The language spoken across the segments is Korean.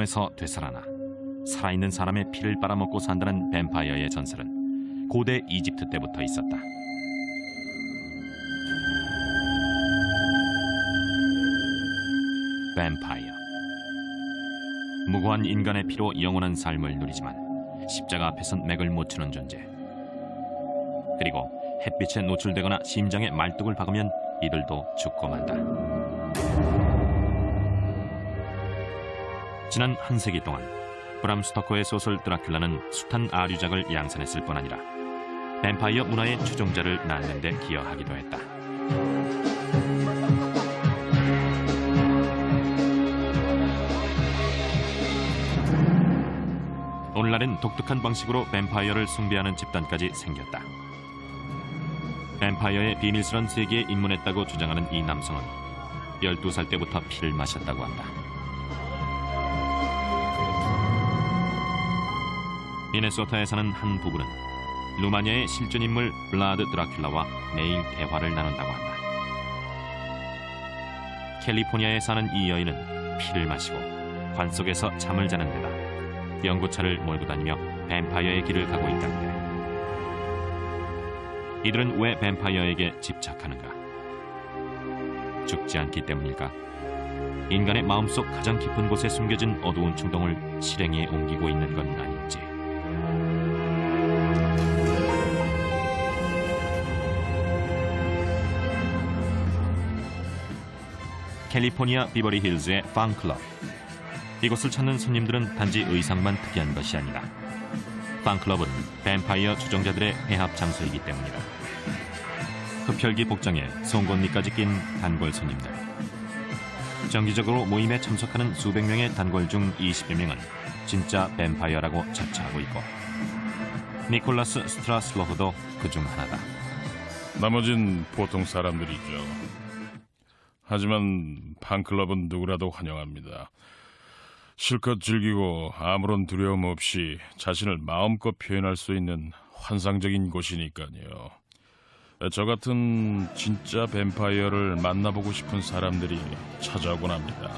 죽음에서 되살아나 살아있는 사람의 피를 빨아먹고 산다는 뱀파이어의 전설은 고대 이집트 때부터 있었다. 뱀파이어. 무고한 인간의 피로 영원한 삶을 누리지만 십자가 앞에선 맥을 못 추는 존재. 그리고 햇빛에 노출되거나 심장에 말뚝을 박으면 이들도 죽고 만다. 지난 한 세기 동안 브람 스토커의 소설 드라큘라는 숱한 아류작을 양산했을 뿐 아니라 뱀파이어 문화의 추종자를 낳는 데 기여하기도 했다. 오늘날엔 독특한 방식으로 뱀파이어를 숭배하는 집단까지 생겼다. 뱀파이어의 비밀스런 세계에 입문했다고 주장하는 이 남성은 12살 때부터 피를 마셨다고 한다. 미네소타에 사는 한 부부는 루마니아의 실존 인물 블라드 드라큘라와 매일 대화를 나눈다고 한다. 캘리포니아에 사는 이 여인은 피를 마시고 관 속에서 잠을 자는 데다 연구차를 몰고 다니며 뱀파이어의 길을 가고 있다는데, 이들은 왜 뱀파이어에게 집착하는가? 죽지 않기 때문일까? 인간의 마음속 가장 깊은 곳에 숨겨진 어두운 충동을 실행에 옮기고 있는 건 아닌지. 캘리포니아 비버리 힐즈의 팡클럽. 이곳을 찾는 손님들은 단지 의상만 특이한 것이 아니다. 팡클럽은 뱀파이어 추종자들의 회합 장소이기 때문이다. 흡혈귀 복장에 송곳니까지 낀 단골 손님들. 정기적으로 모임에 참석하는 수백 명의 단골 중 20여 명은 진짜 뱀파이어라고 자처하고 있고, 니콜라스 스트라슬로흐도 그중 하나다. 나머진 보통 사람들이죠. 하지만 팡클럽은 누구라도 환영합니다. 실컷 즐기고 아무런 두려움 없이 자신을 마음껏 표현할 수 있는 환상적인 곳이니까요. 저 같은 진짜 뱀파이어를 만나보고 싶은 사람들이 찾아오곤 합니다.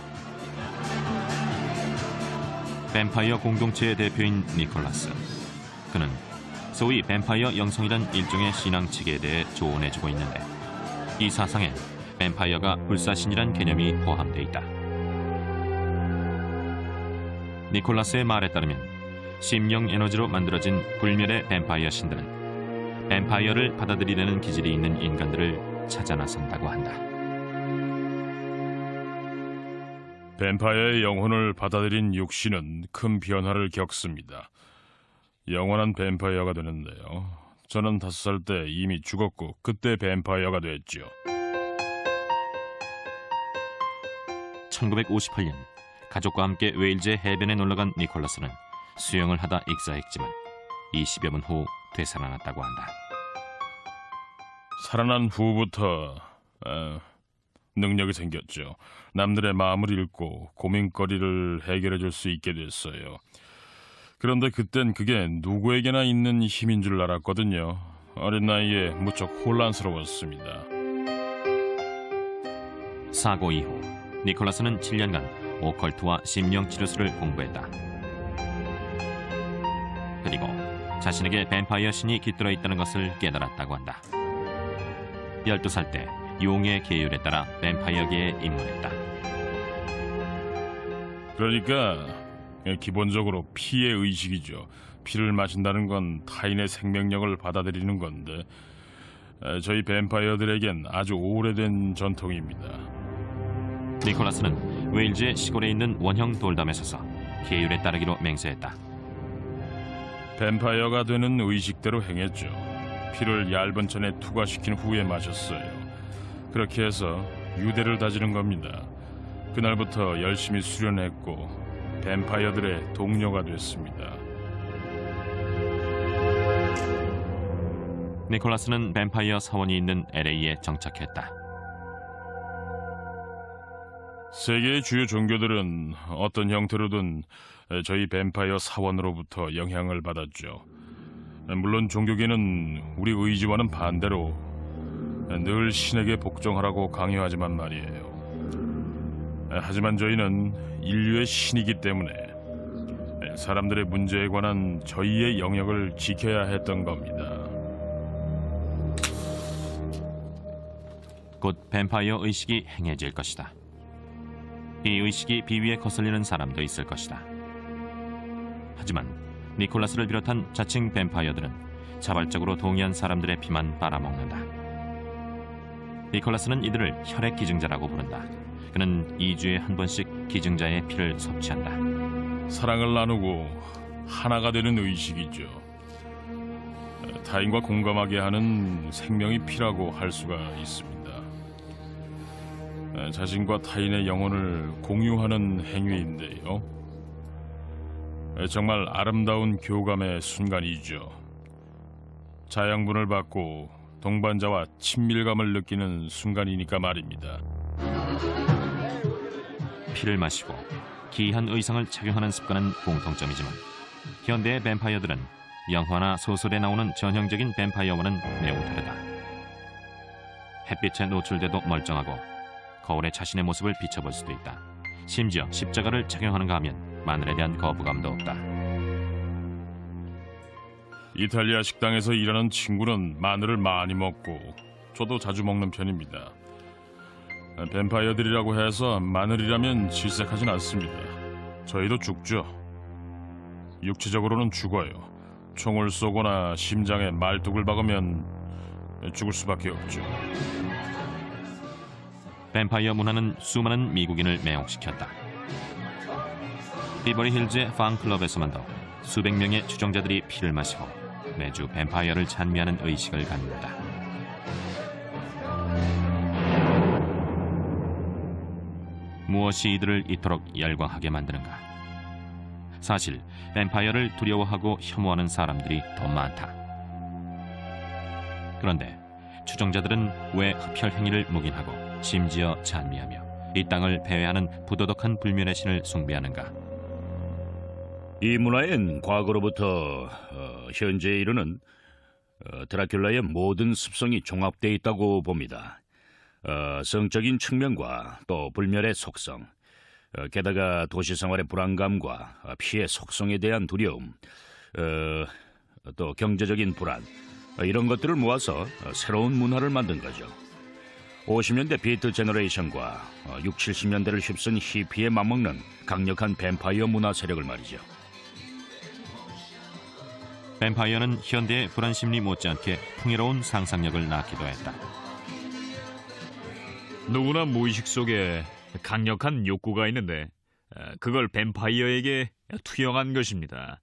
뱀파이어 공동체의 대표인 니콜라스. 그는 소위 뱀파이어 영성이란 일종의 신앙체계에 대해 조언해주고 있는데, 이 사상엔 뱀파이어가 불사신이란 개념이 포함되어 있다. 니콜라스의 말에 따르면 심령 에너지로 만들어진 불멸의 뱀파이어 신들은 뱀파이어를 받아들이려는 기질이 있는 인간들을 찾아 나선다고 한다. 뱀파이어의 영혼을 받아들인 육신은 큰 변화를 겪습니다. 영원한 뱀파이어가 되는데요. 저는 5살 때 이미 죽었고 그때 뱀파이어가 됐죠. 1958년 가족과 함께 웨일즈의 해변에 놀러간 니콜라스는 수영을 하다 익사했지만 20여 분 후 되살아났다고 한다. 살아난 후부터 능력이 생겼죠. 남들의 마음을 읽고 고민거리를 해결해 줄 수 있게 됐어요. 그런데 그땐 그게 누구에게나 있는 힘인 줄 알았거든요. 어린 나이에 무척 혼란스러웠습니다. 사고 이후 니콜라스는 7년간 오컬트와 심령치료술을 공부했다. 그리고 자신에게 뱀파이어 신이 깃들어 있다는 것을 깨달았다고 한다. 12살 때 용의 계율에 따라 뱀파이어계에 입문했다. 그러니까 기본적으로 피의 의식이죠. 피를 마신다는 건 타인의 생명력을 받아들이는 건데, 저희 뱀파이어들에겐 아주 오래된 전통입니다. 니콜라스는 웨일즈의 시골에 있는 원형 돌담에 서서 계율에 따르기로 맹세했다. 뱀파이어가 되는 의식대로 행했죠. 피를 얇은 천에 투과시킨 후에 마셨어요. 그렇게 해서 유대를 다지는 겁니다. 그날부터 열심히 수련했고 뱀파이어들의 동료가 됐습니다. 니콜라스는 뱀파이어 사원이 있는 LA에 정착했다. 세계의 주요 종교들은 어떤 형태로든 저희 뱀파이어 사원으로부터 영향을 받았죠. 물론 종교계는 우리 의지와는 반대로 늘 신에게 복종하라고 강요하지만 말이에요. 하지만 저희는 인류의 신이기 때문에 사람들의 문제에 관한 저희의 영역을 지켜야 했던 겁니다. 곧 뱀파이어 의식이 행해질 것이다. 이 의식이 비위에 거슬리는 사람도 있을 것이다. 하지만 니콜라스를 비롯한 자칭 뱀파이어들은 자발적으로 동의한 사람들의 피만 빨아먹는다. 니콜라스는 이들을 혈액 기증자라고 부른다. 그는 2주에 한 번씩 기증자의 피를 섭취한다. 사랑을 나누고 하나가 되는 의식이죠. 타인과 공감하게 하는 생명의 피라고 할 수가 있습니다. 자신과 타인의 영혼을 공유하는 행위인데요. 정말 아름다운 교감의 순간이죠. 자양분을 받고 동반자와 친밀감을 느끼는 순간이니까 말입니다. 피를 마시고 기이한 의상을 착용하는 습관은 공통점이지만 현대의 뱀파이어들은 영화나 소설에 나오는 전형적인 뱀파이어와는 매우 다르다. 햇빛에 노출돼도 멀쩡하고 거울에 자신의 모습을 비춰볼 수도 있다. 심지어 십자가를 착용하는가 하면 마늘에 대한 거부감도 없다. 이탈리아 식당에서 일하는 친구는 마늘을 많이 먹고 저도 자주 먹는 편입니다. 뱀파이어들이라고 해서 마늘이라면 질색하진 않습니다. 저희도 죽죠. 육체적으로는 죽어요. 총을 쏘거나 심장에 말뚝을 박으면 죽을 수밖에 없죠. 뱀파이어 문화는 수많은 미국인을 매혹시켰다. 비버리 힐즈의 팡클럽에서만도 수백 명의 추종자들이 피를 마시고 매주 뱀파이어를 찬미하는 의식을 갖는다. 무엇이 이들을 이토록 열광하게 만드는가? 사실 뱀파이어를 두려워하고 혐오하는 사람들이 더 많다. 그런데 추종자들은 왜 흡혈 행위를 묵인하고 심지어 찬미하며 이 땅을 배회하는 부도덕한 불멸의 신을 숭배하는가? 이 문화엔 과거로부터 현재에 이르는 드라큘라의 모든 습성이 종합되어 있다고 봅니다. 성적인 측면과 또 불멸의 속성, 게다가 도시 생활의 불안감과 피해 속성에 대한 두려움, 또 경제적인 불안, 이런 것들을 모아서 새로운 문화를 만든 거죠. 50년대 비트 제너레이션과 60, 70년대를 휩쓴 히피에 맞먹는 강력한 뱀파이어 문화 세력을 말이죠. 뱀파이어는 현대의 불안 심리 못지않게 풍요로운 상상력을 낳기도 했다. 누구나 무의식 속에 강력한 욕구가 있는데 그걸 뱀파이어에게 투영한 것입니다.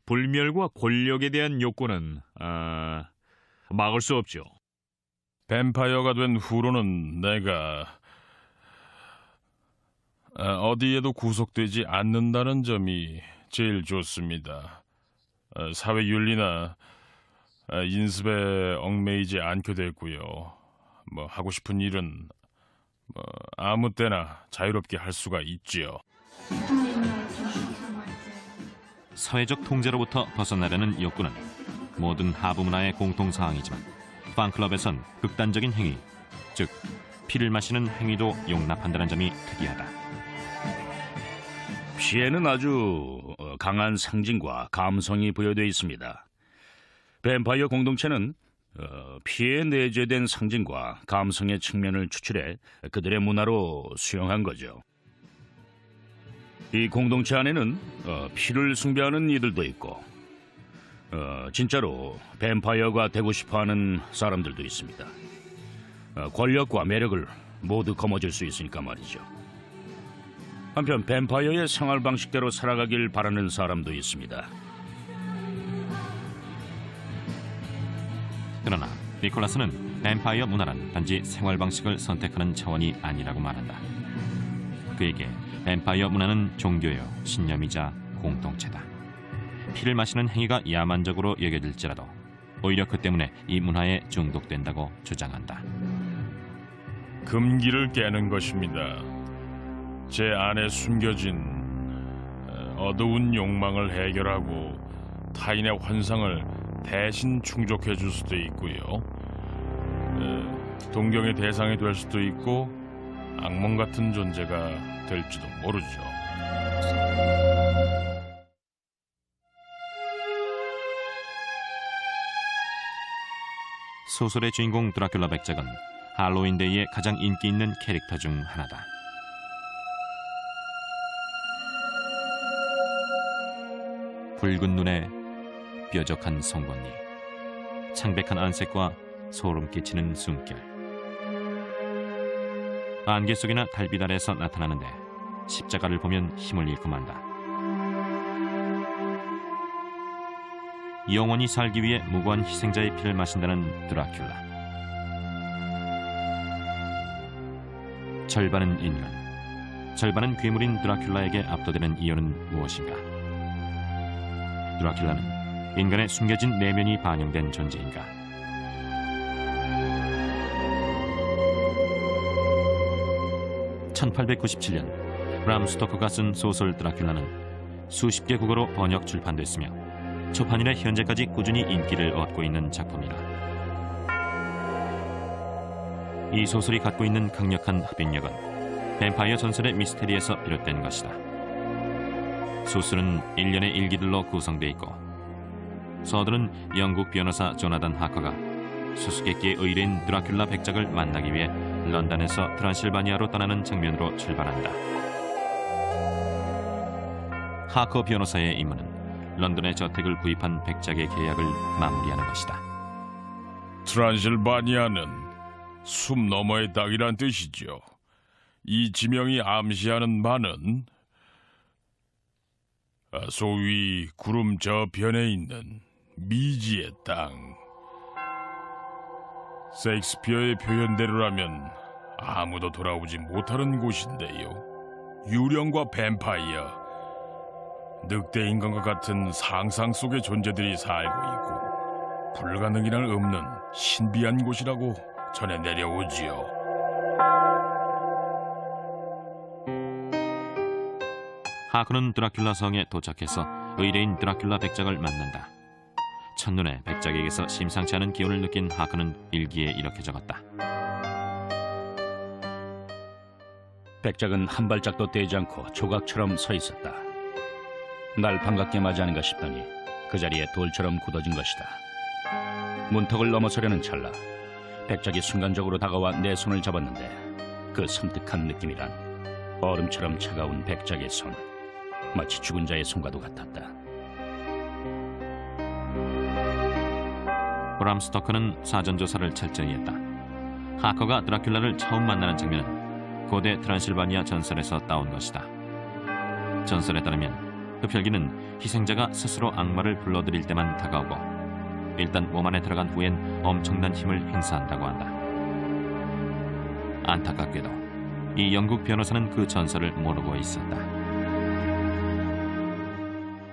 불멸과 권력에 대한 욕구는 막을 수 없죠. 뱀파이어가 된 후로는 내가 어디에도 구속되지 않는다는 점이 제일 좋습니다. 사회윤리나 인습에 얽매이지 않게 됐고요. 하고 싶은 일은 아무 때나 자유롭게 할 수가 있지요. 사회적 통제로부터 벗어나려는 욕구는 모든 하부 문화의 공통사항이지만 팡클럽에선 극단적인 행위, 즉 피를 마시는 행위도 용납한다는 점이 특이하다. 피에는 아주 강한 상징과 감성이 부여되어 있습니다. 뱀파이어 공동체는 피에 내재된 상징과 감성의 측면을 추출해 그들의 문화로 수용한 거죠. 이 공동체 안에는 피를 숭배하는 이들도 있고 진짜로 뱀파이어가 되고 싶어하는 사람들도 있습니다. 권력과 매력을 모두 거머쥘 수 있으니까 말이죠. 한편 뱀파이어의 생활 방식대로 살아가길 바라는 사람도 있습니다. 그러나 니콜라스는 뱀파이어 문화란 단지 생활 방식을 선택하는 차원이 아니라고 말한다. 그에게 뱀파이어 문화는 종교요, 신념이자 공동체다. 피를 마시는 행위가 야만적으로 여겨질지라도 오히려 그 때문에 이 문화에 중독된다고 주장한다. 금기를 깨는 것입니다. 제 안에 숨겨진 어두운 욕망을 해결하고 타인의 환상을 대신 충족해 줄 수도 있고요. 동경의 대상이 될 수도 있고 악몽 같은 존재가 될지도 모르죠. 소설의 주인공 드라큘라 백작은 할로윈데이의 가장 인기 있는 캐릭터 중 하나다. 붉은 눈에 뾰족한 송곳니, 창백한 안색과 소름 끼치는 숨결. 안개 속이나 달빛 아래에서 나타나는데 십자가를 보면 힘을 잃고 만다. 영원히 살기 위해 무고한 희생자의 피를 마신다는 드라큘라. 절반은 인간, 절반은 괴물인 드라큘라에게 압도되는 이유는 무엇인가? 드라큘라는 인간의 숨겨진 내면이 반영된 존재인가? (1897년) 브람 스토커가 쓴 소설 드라큘라는 수십 개 국어로 번역 출판됐으며 초판 이래 현재까지 꾸준히 인기를 얻고 있는 작품이다. 이 소설이 갖고 있는 강력한 흡입력은 뱀파이어 전설의 미스테리에서 비롯된 것이다. 소설은 일련의 일기들로 구성되어 있고 서들은 영국 변호사 조나단 하커가 수수께끼의 의뢰인 드라큘라 백작을 만나기 위해 런던에서 트란실바니아로 떠나는 장면으로 출발한다. 하커 변호사의 임무는 런던의 저택을 구입한 백작의 계약을 마무리하는 것이다. 트란실바니아는 숲 너머의 땅이란 뜻이죠. 이 지명이 암시하는 바는 소위 구름 저편에 있는 미지의 땅. 셰익스피어의 표현대로라면 아무도 돌아오지 못하는 곳인데요. 유령과 뱀파이어, 늑대 인간과 같은 상상 속의 존재들이 살고 있고 불가능이란 없는 신비한 곳이라고 전해 내려오지요. 하커는 드라큘라 성에 도착해서 의뢰인 드라큘라 백작을 만난다. 첫눈에 백작에게서 심상치 않은 기운을 느낀 하커는 일기에 이렇게 적었다. 백작은 한 발짝도 떼지 않고 조각처럼 서 있었다. 날 반갑게 맞이하는가 싶더니 그 자리에 돌처럼 굳어진 것이다. 문턱을 넘어서려는 찰나 백작이 순간적으로 다가와 내 손을 잡았는데 그 섬뜩한 느낌이란 얼음처럼 차가운 백작의 손, 마치 죽은 자의 손과도 같았다. 브람 스토커는 사전조사를 철저히 했다. 하커가 드라큘라를 처음 만나는 장면은 고대 트란실바니아 전설에서 따온 것이다. 전설에 따르면 흡혈귀는 희생자가 스스로 악마를 불러들일 때만 다가오고 일단 몸 안에 들어간 후엔 엄청난 힘을 행사한다고 한다. 안타깝게도 이 영국 변호사는 그 전설을 모르고 있었다.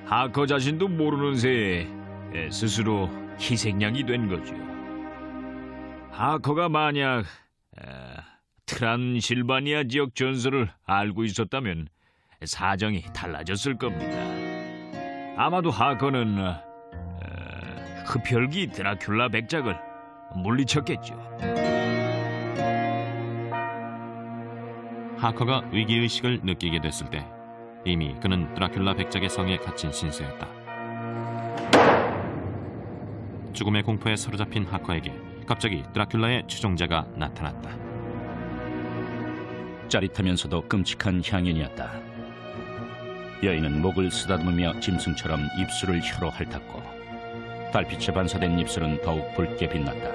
하커 자신도 모르는 새에 스스로 희생양이 된 거죠. 하커가 만약 트란실바니아 지역 전설을 알고 있었다면 사정이 달라졌을 겁니다. 아마도 하커는 흡혈귀 드라큘라 백작을 물리쳤겠죠. 하커가 위기의식을 느끼게 됐을 때 이미 그는 드라큘라 백작의 성에 갇힌 신세였다. 죽음의 공포에 사로잡힌 하커에게 갑자기 드라큘라의 추종자가 나타났다. 짜릿하면서도 끔찍한 향연이었다. 여인은 목을 쓰다듬으며 짐승처럼 입술을 혀로 핥았고 달빛에 반사된 입술은 더욱 붉게 빛났다.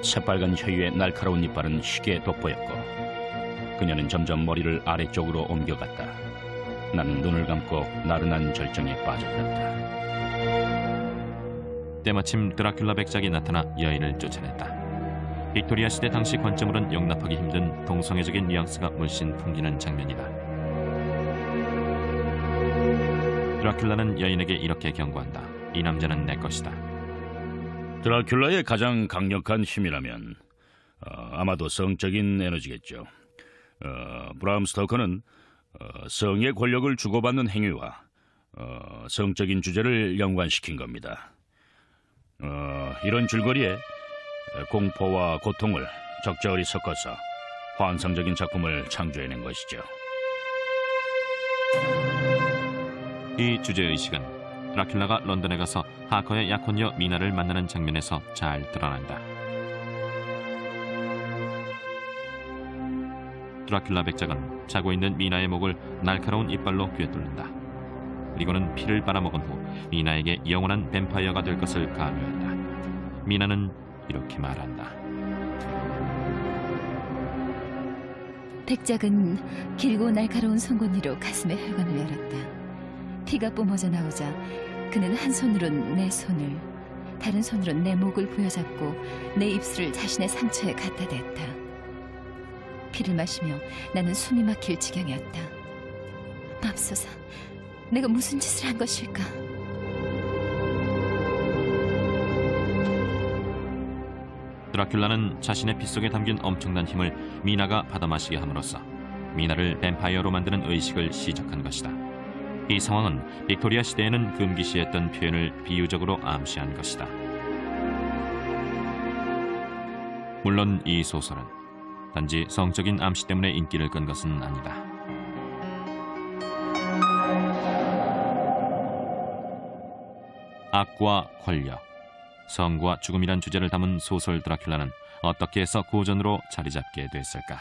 새빨간 혀위에 날카로운 이빨은 희게 돋보였고 그녀는 점점 머리를 아래쪽으로 옮겨갔다. 나는 눈을 감고 나른한 절정에 빠져들었다. 때마침 드라큘라 백작이 나타나 여인을 쫓아냈다. 빅토리아 시대 당시 관점으론 용납하기 힘든 동성애적인 뉘앙스가 물씬 풍기는 장면이다. 드라큘라는 여인에게 이렇게 경고한다. 이 남자는 내 것이다. 드라큘라의 가장 강력한 힘이라면 아마도 성적인 에너지겠죠. 브람 스토커는 성의 권력을 주고받는 행위와 성적인 주제를 연관시킨 겁니다. 이런 줄거리에 공포와 고통을 적절히 섞어서 환상적인 작품을 창조해낸 것이죠. 이 주제의식은 드라큘라가 런던에 가서 하커의 약혼녀 미나를 만나는 장면에서 잘 드러난다. 드라큘라 백작은 자고 있는 미나의 목을 날카로운 이빨로 꿰뚫는다. 그리고는 피를 빨아먹은 후 미나에게 영원한 뱀파이어가 될 것을 강요한다. 미나는 이렇게 말한다. 백작은 길고 날카로운 송곳니로 가슴에 혈관을 열었다. 피가 뿜어져 나오자 그는 한 손으론 내 손을, 다른 손으론 내 목을 부여잡고 내 입술을 자신의 상처에 갖다 댔다. 피를 마시며 나는 숨이 막힐 지경이었다. 맙소사, 내가 무슨 짓을 한 것일까? 드라큘라는 자신의 피 속에 담긴 엄청난 힘을 미나가 받아마시게 함으로써 미나를 뱀파이어로 만드는 의식을 시작한 것이다. 이 상황은 빅토리아 시대에는 금기시했던 표현을 비유적으로 암시한 것이다. 물론 이 소설은 단지 성적인 암시 때문에 인기를 끈 것은 아니다. 악과 권력, 성과 죽음이란 주제를 담은 소설 드라큘라는 어떻게 해서 고전으로 자리 잡게 됐을까?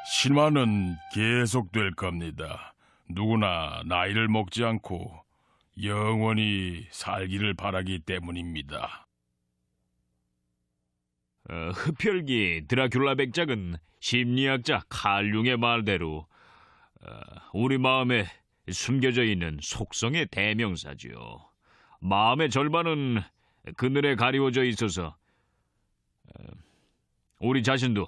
신화는 계속될 겁니다. 누구나 나이를 먹지 않고 영원히 살기를 바라기 때문입니다. 흡혈귀 드라큘라 백작은 심리학자 칼 융의 말대로 우리 마음에 숨겨져 있는 속성의 대명사지요. 마음의 절반은 그늘에 가리워져 있어서 우리 자신도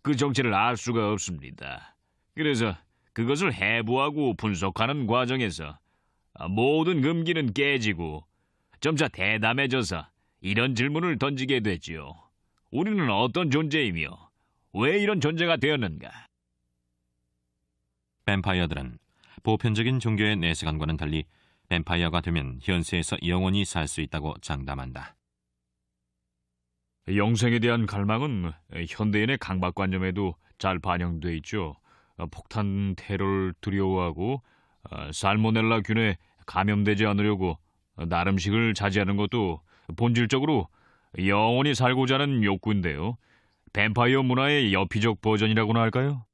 그 정체를 알 수가 없습니다. 그래서 그것을 해부하고 분석하는 과정에서 모든 금기는 깨지고 점차 대담해져서 이런 질문을 던지게 됐지요. 우리는 어떤 존재이며 왜 이런 존재가 되었는가? 뱀파이어들은 보편적인 종교의 내세관과는 달리 뱀파이어가 되면 현세에서 영원히 살 수 있다고 장담한다. 영생에 대한 갈망은 현대인의 강박관념에도 잘 반영돼 있죠. 폭탄 테러를 두려워하고 살모넬라균에 감염되지 않으려고 나름식을 자제하는 것도 본질적으로 영원히 살고자 하는 욕구인데요. 뱀파이어 문화의 여피적 버전이라고나 할까요?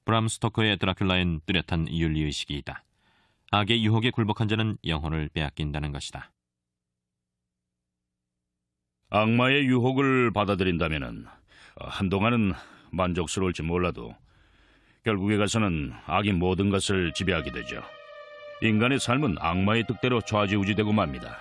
브람 스토커의 드라큘라엔 뚜렷한 윤리의식이 있다. 악의 유혹에 굴복한 자는 영혼을 빼앗긴다는 것이다. 악마의 유혹을 받아들인다면 한동안은 만족스러울지 몰라도 결국에 가서는 악이 모든 것을 지배하게 되죠. 인간의 삶은 악마의 뜻대로 좌지우지되고 맙니다.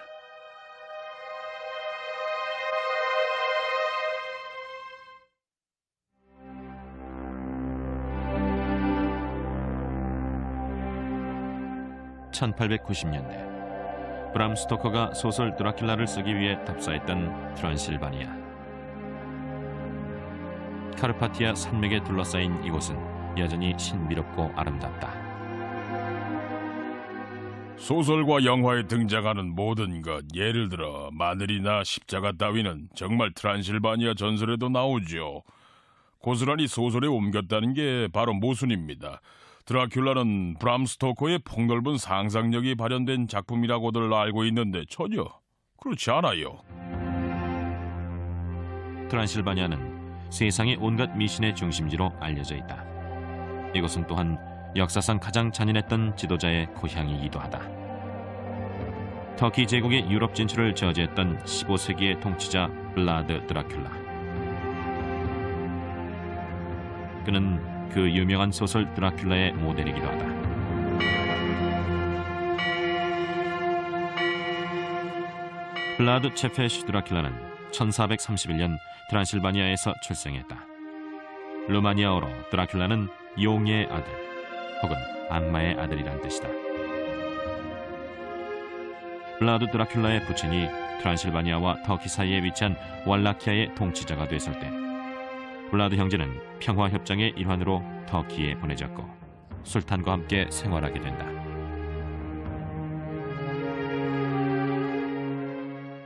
(1890년대) 브람 스토커가 소설 드라큘라를 쓰기 위해 답사했던 트란실바니아. 카르파티아 산맥에 둘러싸인 이곳은 여전히 신비롭고 아름답다. 소설과 영화에 등장하는 모든 것, 예를 들어 마늘이나 십자가 따위는 정말 트란실바니아 전설에도 나오죠. 고스란히 소설에 옮겼다는 게 바로 모순입니다. 드라큘라는 브람 스토커의 폭넓은 상상력이 발현된 작품이라고들 알고 있는데 전혀 그렇지 않아요. 트란실바니아는 세상의 온갖 미신의 중심지로 알려져 있다. 이곳은 또한 역사상 가장 잔인했던 지도자의 고향이기도 하다. 터키 제국의 유럽 진출을 저지했던 15세기의 통치자 블라드 드라큘라. 그는 그 유명한 소설 드라큘라의 모델이기도 하다. 블라드 체페시 드라큘라는 1431년 트란실바니아에서 출생했다. 루마니아어로 드라큘라는 용의 아들 혹은 악마의 아들이란 뜻이다. 블라드 드라큘라의 부친이 트란실바니아와 터키 사이에 위치한 왈라키아의 통치자가 됐을 때 블라드 형제는 평화협정의 일환으로 터키에 보내졌고 술탄과 함께 생활하게 된다.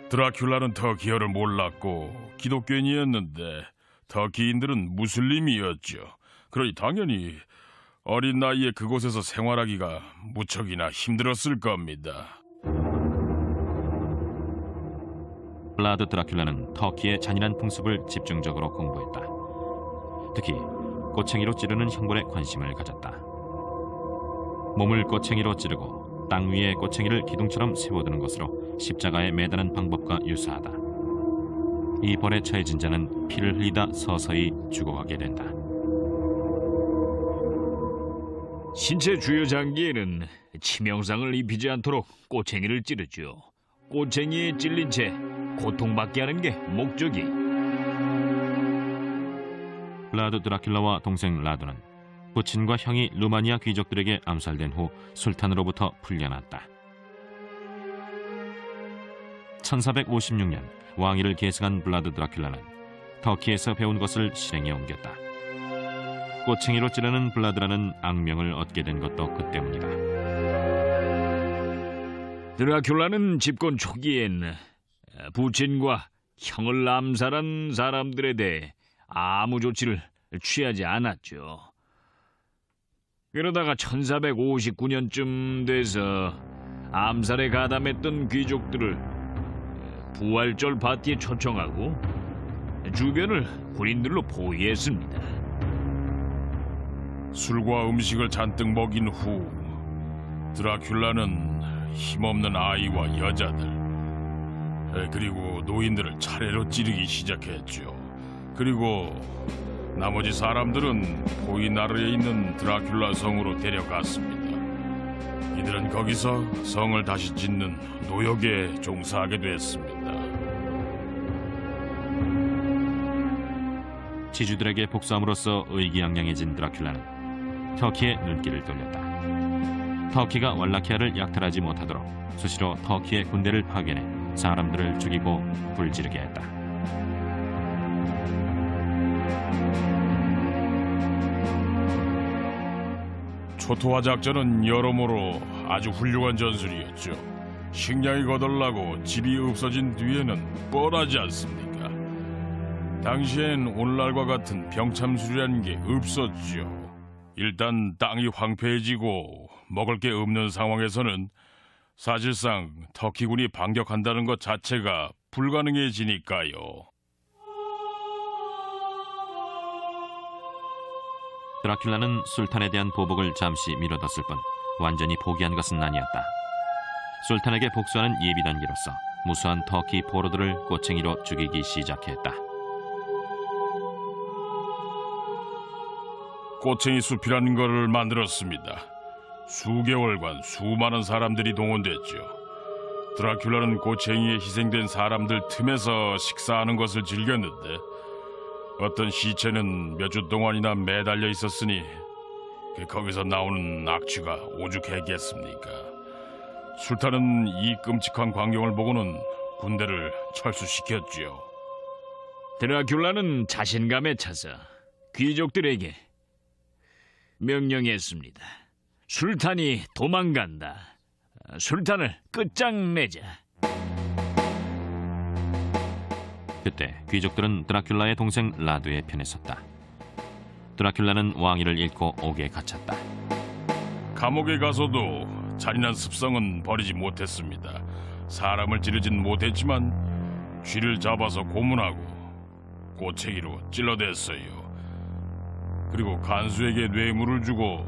드라큘라는 터키어를 몰랐고 기독교인이었는데 터키인들은 무슬림이었죠. 그러니 당연히 어린 나이에 그곳에서 생활하기가 무척이나 힘들었을 겁니다. 블라드 드라큘라는 터키의 잔인한 풍습을 집중적으로 공부했다. 특히 꼬챙이로 찌르는 형벌에 관심을 가졌다. 몸을 꼬챙이로 찌르고 땅 위에 꼬챙이를 기둥처럼 세워두는 것으로 십자가에 매다는 방법과 유사하다. 이 벌에 처해진 자는 피를 흘리다 서서히 죽어가게 된다. 신체 주요 장기에는 치명상을 입히지 않도록 꼬챙이를 찌르죠. 꼬챙이에 찔린 채 고통받게 하는 게 목적이. 블라드 드라큘라와 동생 라두는 부친과 형이 루마니아 귀족들에게 암살된 후 술탄으로부터 풀려났다. 1456년 왕위를 계승한 블라드 드라큘라는 터키에서 배운 것을 실행에 옮겼다. 꼬챙이로 찌르는 블라드라는 악명을 얻게 된 것도 그 때문이다. 드라큘라는 집권 초기엔 부친과 형을 암살한 사람들에 대해 아무 조치를 취하지 않았죠. 그러다가 1459년쯤 돼서 암살에 가담했던 귀족들을 부활절 파티에 초청하고 주변을 군인들로 포위했습니다. 술과 음식을 잔뜩 먹인 후 드라큘라는 힘없는 아이와 여자들 그리고 노인들을 차례로 찌르기 시작했죠. 그리고 나머지 사람들은 보이나르에 있는 드라큘라 성으로 데려갔습니다. 이들은 거기서 성을 다시 짓는 노역에 종사하게 됐습니다. 지주들에게 복수함으로써 의기양양해진 드라큘라는 터키의 눈길을 돌렸다. 터키가 왈라키아를 약탈하지 못하도록 수시로 터키의 군대를 파견해 사람들을 죽이고 불지르게 했다. 초토화 작전은 여러모로 아주 훌륭한 전술이었죠. 식량이 거덜나고 집이 없어진 뒤에는 뻔하지 않습니까? 당시엔 오늘날과 같은 병참술이라는 게 없었죠. 일단 땅이 황폐해지고 먹을 게 없는 상황에서는 사실상 터키군이 반격한다는 것 자체가 불가능해지니까요. 드라큘라는 술탄에 대한 보복을 잠시 미뤄뒀을 뿐 완전히 포기한 것은 아니었다. 술탄에게 복수하는 예비 단계로서 무수한 터키 포로들을 꼬챙이로 죽이기 시작했다. 꼬챙이 숲이라는 것을 만들었습니다. 수개월간 수많은 사람들이 동원됐죠. 드라큘라는 꼬챙이에 희생된 사람들 틈에서 식사하는 것을 즐겼는데 어떤 시체는 몇 주 동안이나 매달려 있었으니 거기서 나오는 악취가 오죽했겠습니까? 술탄은 이 끔찍한 광경을 보고는 군대를 철수시켰죠. 드라큘라는 자신감에 차서 귀족들에게 명령했습니다. 술탄이 도망간다. 술탄을 끝장내자. 그때 귀족들은 드라큘라의 동생 라두의 편에 섰다. 드라큘라는 왕위를 잃고 옥에 갇혔다. 감옥에 가서도 잔인한 습성은 버리지 못했습니다. 사람을 찌르진 못했지만 쥐를 잡아서 고문하고 꼬챙이로 찔러댔어요. 그리고 간수에게 뇌물을 주고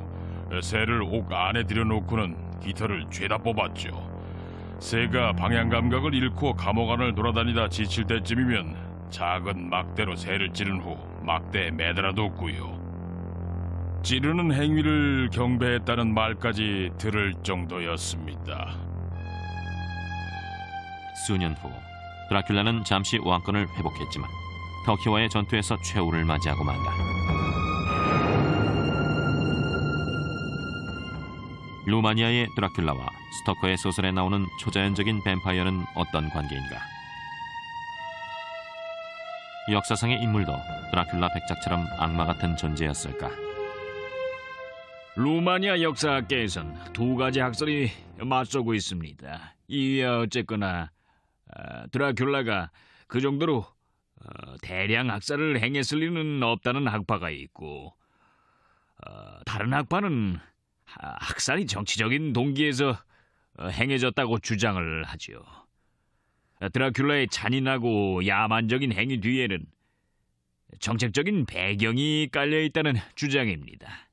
새를 옥 안에 들여놓고는 깃털을 죄다 뽑았죠. 새가 방향 감각을 잃고 감옥 안을 돌아다니다 지칠 때쯤이면 작은 막대로 새를 찌른 후 막대에 매달아뒀고요. 찌르는 행위를 경배했다는 말까지 들을 정도였습니다. 수년 후 드라큘라는 잠시 왕권을 회복했지만 터키와의 전투에서 최후를 맞이하고 만다. 루마니아의 드라큘라와 스토커의 소설에 나오는 초자연적인 뱀파이어는 어떤 관계인가? 역사상의 인물도 드라큘라 백작처럼 악마 같은 존재였을까? 루마니아 역사학계에선 두 가지 학설이 맞서고 있습니다. 이유야 어쨌거나 드라큘라가 그 정도로 대량 학살을 행했을 리는 없다는 학파가 있고 다른 학파는 학살이 정치적인 동기에서 행해졌다고 주장을 하지요. 드라큘라의 잔인하고 야만적인 행위 뒤에는 정책적인 배경이 깔려 있다는 주장입니다.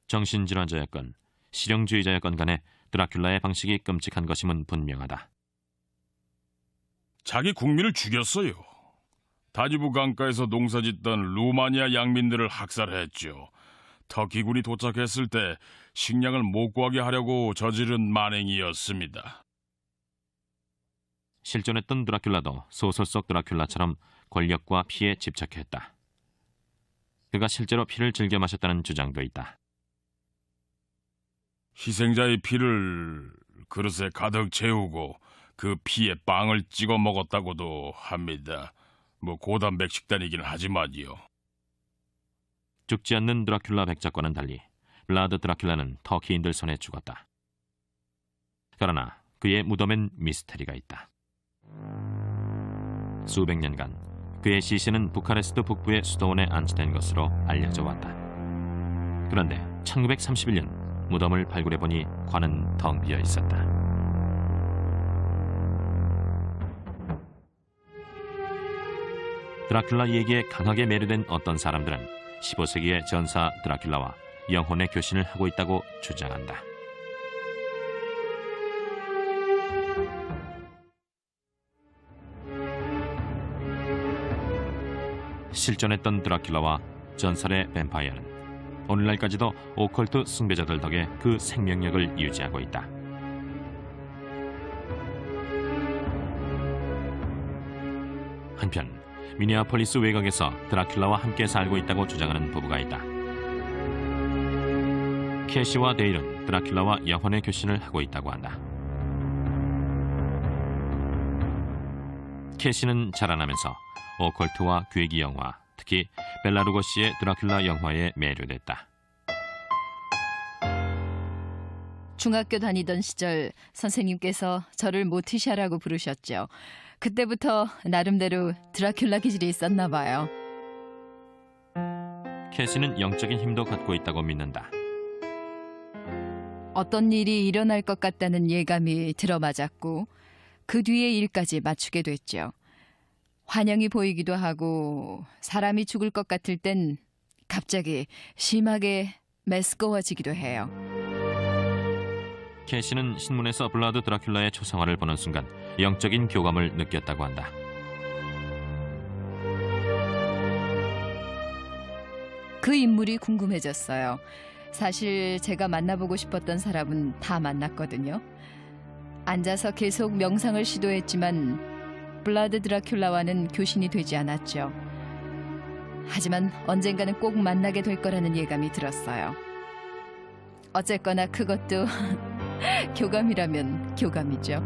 정신질환자였건 실용주의자였건 간에 드라큘라의 방식이 끔찍한 것임은 분명하다. 자기 국민을 죽였어요. 다니브 강가에서 농사짓던 루마니아 양민들을 학살했죠. 터키군이 도착했을 때 식량을 못 구하게 하려고 저지른 만행이었습니다. 실존했던 드라큘라도 소설 속 드라큘라처럼 권력과 피에 집착했다. 그가 실제로 피를 즐겨 마셨다는 주장도 있다. 희생자의 피를 그릇에 가득 채우고 그 피에 빵을 찍어 먹었다고도 합니다. 고단백 식단이긴 하지만요. 죽지 않는 드라큘라 백작과는 달리 블라드 드라큘라는 터키인들 손에 죽었다. 그러나 그의 무덤엔 미스테리가 있다. 수백 년간 그의 시신은 부카레스트 북부의 수도원에 안치된 것으로 알려져 왔다. 그런데 1931년 무덤을 발굴해보니 관은 텅 비어 있었다. 드라큘라 얘기에 강하게 매료된 어떤 사람들은 15세기의 전사 드라큘라와 영혼의 교신을 하고 있다고 주장한다. 실존했던 드라큘라와 전설의 뱀파이어는 오늘날까지도 오컬트 숭배자들 덕에 그 생명력을 유지하고 있다. 한편 미네아폴리스 외곽에서 드라큘라와 함께 살고 있다고 주장하는 부부가 있다. 캐시와 데일은 드라큘라와 영혼의 교신을 하고 있다고 한다. 캐시는 자라나면서 오컬트와 괴기 영화, 특히 벨라 루고시의 드라큘라 영화에 매료됐다. 중학교 다니던 시절 선생님께서 저를 모티샤라고 부르셨죠. 그때부터 나름대로 드라큘라 기질이 있었나 봐요. 캐시는 영적인 힘도 갖고 있다고 믿는다. 어떤 일이 일어날 것 같다는 예감이 들어맞았고 그 뒤의 일까지 맞추게 됐죠. 환영이 보이기도 하고 사람이 죽을 것 같을 땐 갑자기 심하게 메스꺼워지기도 해요. 캐시는 신문에서 블라드 드라큘라의 초상화를 보는 순간 영적인 교감을 느꼈다고 한다. 그 인물이 궁금해졌어요. 사실 제가 만나보고 싶었던 사람은 다 만났거든요. 앉아서 계속 명상을 시도했지만 블라드 드라큘라와는 교신이 되지 않았죠. 하지만 언젠가는 꼭 만나게 될 거라는 예감이 들었어요. 어쨌거나 그것도 교감이라면 교감이죠.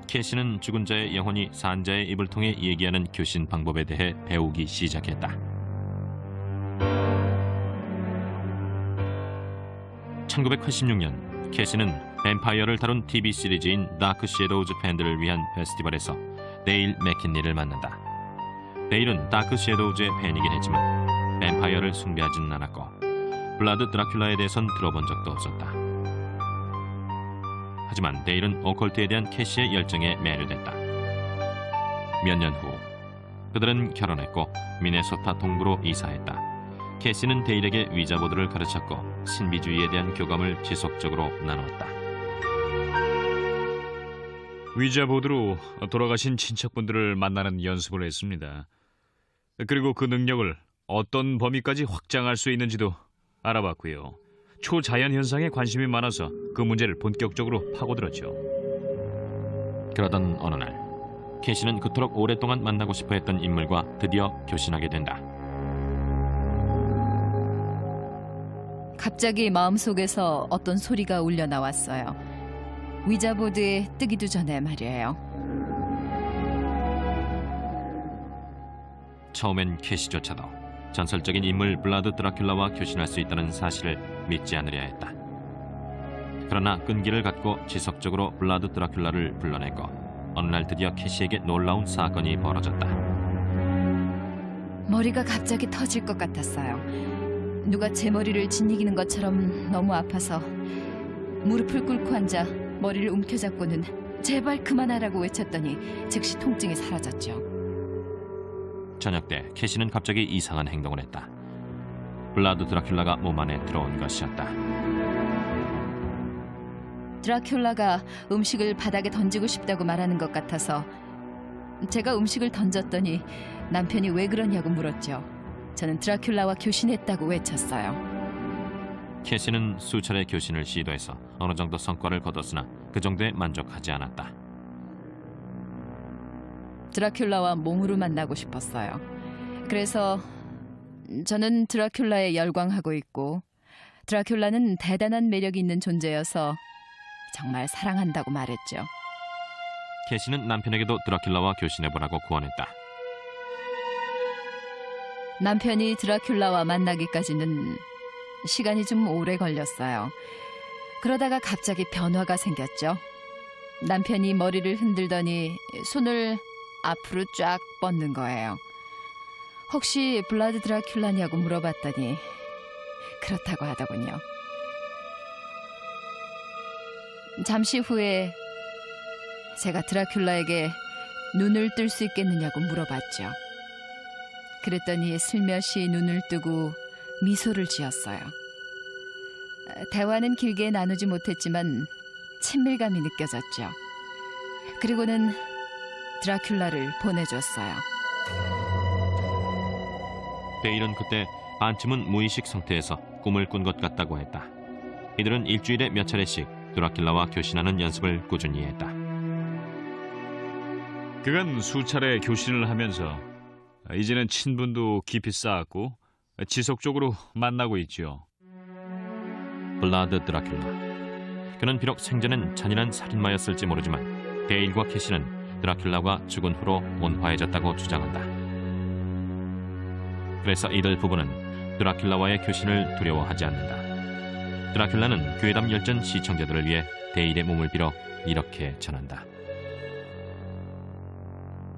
캐시는 죽은 자의 영혼이 산 자의 입을 통해 얘기하는 교신 방법에 대해 배우기 시작했다. 1986년 캐시는 뱀파이어를 다룬 TV 시리즈인 다크 섀도우즈 팬들을 위한 페스티벌에서 데일 맥킨리를 만난다. 데일은 다크 섀도우즈의 팬이긴 했지만 뱀파이어를 숭배하지는 않았고 블라드 드라큘라에 대해선 들어본 적도 없었다. 하지만 데일은 오컬트에 대한 캐시의 열정에 매료됐다. 몇 년 후 그들은 결혼했고 미네소타 동부로 이사했다. 캐시는 데일에게 위자보드를 가르쳤고 신비주의에 대한 교감을 지속적으로 나누었다. 위자보드로 돌아가신 친척분들을 만나는 연습을 했습니다. 그리고 그 능력을 어떤 범위까지 확장할 수 있는지도 알아봤고요. 초자연 현상에 관심이 많아서 그 문제를 본격적으로 파고들었죠. 그러던 어느 날 캐시는 그토록 오랫동안 만나고 싶어 했던 인물과 드디어 교신하게 된다. 갑자기 마음속에서 어떤 소리가 울려 나왔어요. 위자보드에 뜨기도 전에 말이에요. 처음엔 캐시조차도 전설적인 인물 블라드 드라큘라와 교신할 수 있다는 사실을 믿지 않으려 했다. 그러나 끈기를 갖고 지속적으로 블라드 드라큘라를 불러냈고 어느 날 드디어 캐시에게 놀라운 사건이 벌어졌다. 머리가 갑자기 터질 것 같았어요. 누가 제 머리를 짓이기는 것처럼 너무 아파서 무릎을 꿇고 앉아 머리를 움켜잡고는 제발 그만하라고 외쳤더니 즉시 통증이 사라졌죠. 저녁 때 캐시는 갑자기 이상한 행동을 했다. 블라드 드라큘라가 몸 안에 들어온 것이었다. 드라큘라가 음식을 바닥에 던지고 싶다고 말하는 것 같아서 제가 음식을 던졌더니 남편이 왜 그러냐고 물었죠. 저는 드라큘라와 교신했다고 외쳤어요. 캐시는 수차례 교신을 시도해서 어느 정도 성과를 거뒀으나 그 정도에 만족하지 않았다. 드라큘라와 몸으로 만나고 싶었어요. 그래서 저는 드라큘라에 열광하고 있고 드라큘라는 대단한 매력이 있는 존재여서 정말 사랑한다고 말했죠. 캐시는 남편에게도 드라큘라와 교신해보라고 구원했다. 남편이 드라큘라와 만나기까지는 시간이 좀 오래 걸렸어요. 그러다가 갑자기 변화가 생겼죠. 남편이 머리를 흔들더니 손을 앞으로 쫙 뻗는 거예요. 혹시 블라드 드라큘라냐고 물어봤더니 그렇다고 하더군요. 잠시 후에 제가 드라큘라에게 눈을 뜰 수 있겠느냐고 물어봤죠. 그랬더니 슬며시 눈을 뜨고 미소를 지었어요. 대화는 길게 나누지 못했지만 친밀감이 느껴졌죠. 그리고는 드라큘라를 보내줬어요. 데일은 그때 반쯤은 무의식 상태에서 꿈을 꾼 것 같다고 했다. 이들은 일주일에 몇 차례씩 드라큘라와 교신하는 연습을 꾸준히 했다. 그간 수차례 교신을 하면서 이제는 친분도 깊이 쌓았고 지속적으로 만나고 있죠. 블라드 드라큘라. 그는 비록 생전엔 잔인한 살인마였을지 모르지만 데일과 캐시는 드라큘라가 죽은 후로 온화해졌다고 주장한다. 그래서 이들 부부는 드라큘라와의 교신을 두려워하지 않는다. 드라큘라는 괴담 열전 시청자들을 위해 데일의 몸을 빌어 이렇게 전한다.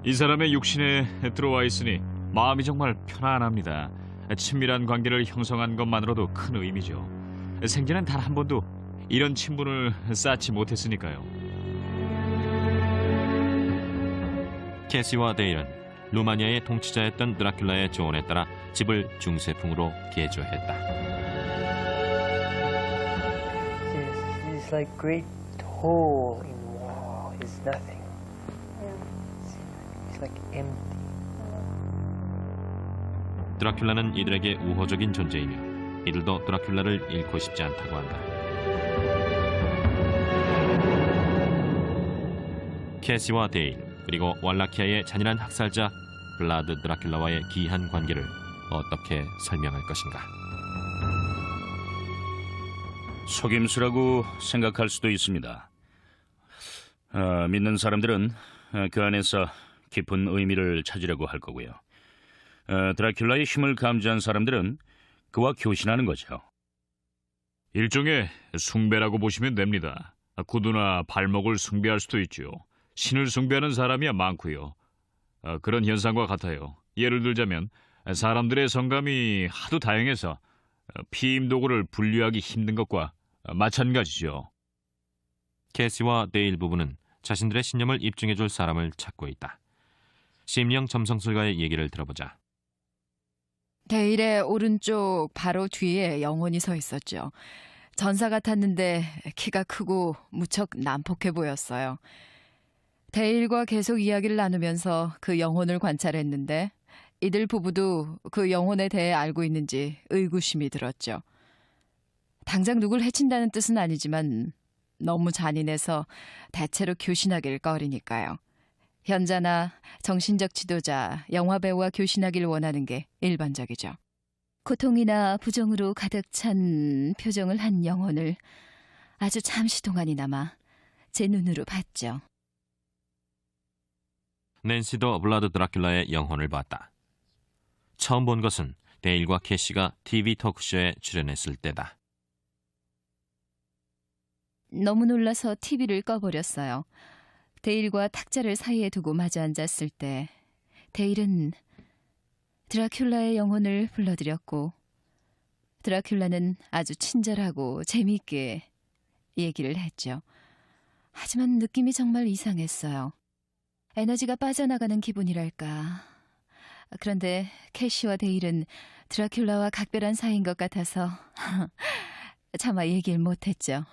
이 사람의 육신에 들어와 있으니 마음이 정말 편안합니다. 친밀한 관계를 형성한 것만으로도 큰 의미죠. 생전엔 단 한 번도 이런 친분을 쌓지 못했으니까요. 캐시와 데일은 루마니아의 통치자였던 드라큘라의 조언에 따라 집을 중세풍으로 개조했다. This like great hole in wall is nothing. It's like empty. 드라큘라는 이들에게 우호적인 존재이며 이들도 드라큘라를 잃고 싶지 않다고 한다. 캐시와 데일 그리고 왈라키아의 잔인한 학살자 블라드 드라큘라와의 기이한 관계를 어떻게 설명할 것인가? 속임수라고 생각할 수도 있습니다. 믿는 사람들은 그 안에서 깊은 의미를 찾으려고 할 거고요. 드라큘라의 힘을 감지한 사람들은 그와 교신하는 거죠. 일종의 숭배라고 보시면 됩니다. 구두나 발목을 숭배할 수도 있죠. 신을 숭배하는 사람이야 많고요. 그런 현상과 같아요. 예를 들자면 사람들의 성감이 하도 다양해서 피임 도구를 분류하기 힘든 것과 마찬가지죠. 캐시와 데일 부부는 자신들의 신념을 입증해줄 사람을 찾고 있다. 심리학 점성술가의 얘기를 들어보자. 데일의 오른쪽 바로 뒤에 영혼이 서 있었죠. 전사 같았는데 키가 크고 무척 난폭해 보였어요. 데일과 계속 이야기를 나누면서 그 영혼을 관찰했는데 이들 부부도 그 영혼에 대해 알고 있는지 의구심이 들었죠. 당장 누굴 해친다는 뜻은 아니지만 너무 잔인해서 대체로 교신하길 꺼리니까요. 현자나 정신적 지도자, 영화배우와 교신하길 원하는 게 일반적이죠. 고통이나 부정으로 가득 찬 표정을 한 영혼을 아주 잠시 동안이나마 제 눈으로 봤죠. 낸시도 블라드 드라큘라의 영혼을 봤다. 처음 본 것은 데일과 캐시가 TV 토크쇼에 출연했을 때다. 너무 놀라서 TV를 꺼버렸어요. 데일과 탁자를 사이에 두고 마주 앉았을 때 데일은 드라큘라의 영혼을 불러들였고 드라큘라는 아주 친절하고 재미있게 얘기를 했죠. 하지만 느낌이 정말 이상했어요. 에너지가 빠져나가는 기분이랄까. 그런데 캐시와 데일은 드라큘라와 각별한 사이인 것 같아서 차마 얘기를 못했죠.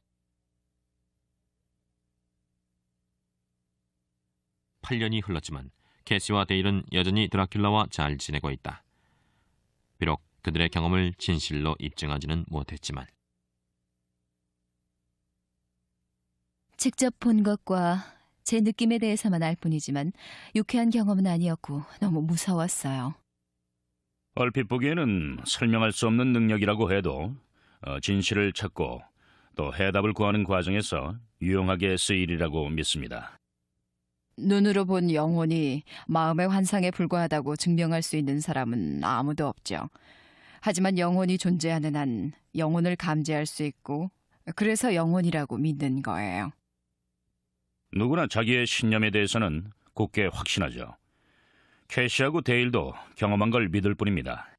8년이 흘렀지만 캐시와 데일은 여전히 드라큘라와 잘 지내고 있다. 비록 그들의 경험을 진실로 입증하지는 못했지만 직접 본 것과 제 느낌에 대해서만 알 뿐이지만 유쾌한 경험은 아니었고 너무 무서웠어요. 얼핏 보기에는 설명할 수 없는 능력이라고 해도 진실을 찾고 또 해답을 구하는 과정에서 유용하게 쓰이리라고 믿습니다. 눈으로 본 영혼이 마음의 환상에 불과하다고 증명할 수 있는 사람은 아무도 없죠. 하지만 영혼이 존재하는 한 영혼을 감지할 수 있고 그래서 영혼이라고 믿는 거예요. 누구나 자기의 신념에 대해서는 굳게 확신하죠. 캐시하고 데일도 경험한 걸 믿을 뿐입니다.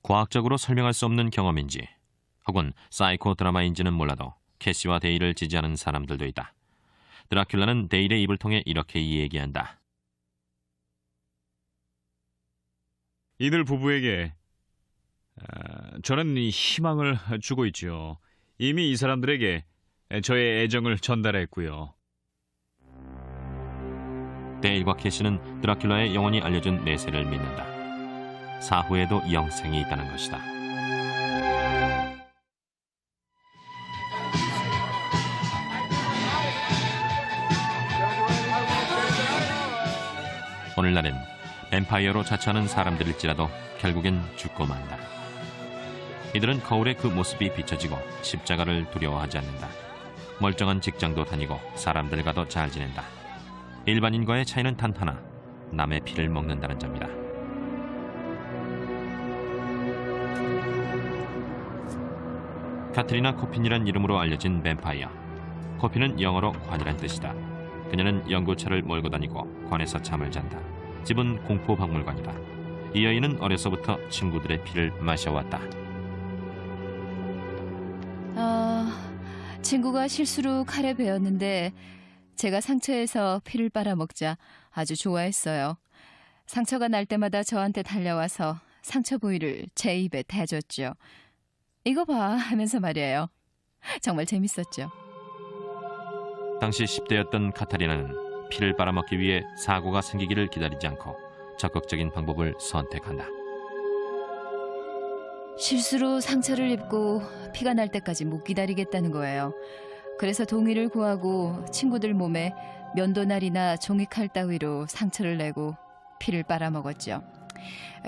과학적으로 설명할 수 없는 경험인지 혹은 사이코 드라마인지는 몰라도 캐시와 데일을 지지하는 사람들도 있다. 드라큘라는 데일의 입을 통해 이렇게 얘기한다. 이들 부부에게 저는 이 희망을 주고 있죠. 이미 이 사람들에게 저의 애정을 전달했고요. 데일과 캐시는 드라큘라의 영혼이 알려준 내세를 믿는다. 사후에도 영생이 있다는 것이다. 오늘날엔 뱀파이어로 자처하는 사람들일지라도 결국엔 죽고 만다. 이들은 거울에 그 모습이 비춰지고 십자가를 두려워하지 않는다. 멀쩡한 직장도 다니고 사람들과도 잘 지낸다. 일반인과의 차이는 단 하나, 남의 피를 먹는다는 점이다. 카트리나 코핀이란 이름으로 알려진 뱀파이어. 코핀은 영어로 관이란 뜻이다. 그녀는 연구차를 몰고 다니고 관에서 잠을 잔다. 집은 공포박물관이다. 이 여인은 어려서부터 친구들의 피를 마셔왔다. 친구가 실수로 칼에 베었는데 제가 상처에서 피를 빨아먹자 아주 좋아했어요. 상처가 날 때마다 저한테 달려와서 상처 부위를 제 입에 대줬죠. 이거 봐 하면서 말이에요. 정말 재밌었죠. 당시 10대였던 카타리나는 피를 빨아먹기 위해 사고가 생기기를 기다리지 않고 적극적인 방법을 선택한다. 실수로 상처를 입고 피가 날 때까지 못 기다리겠다는 거예요. 그래서 동의를 구하고 친구들 몸에 면도날이나 종이칼 따위로 상처를 내고 피를 빨아먹었죠.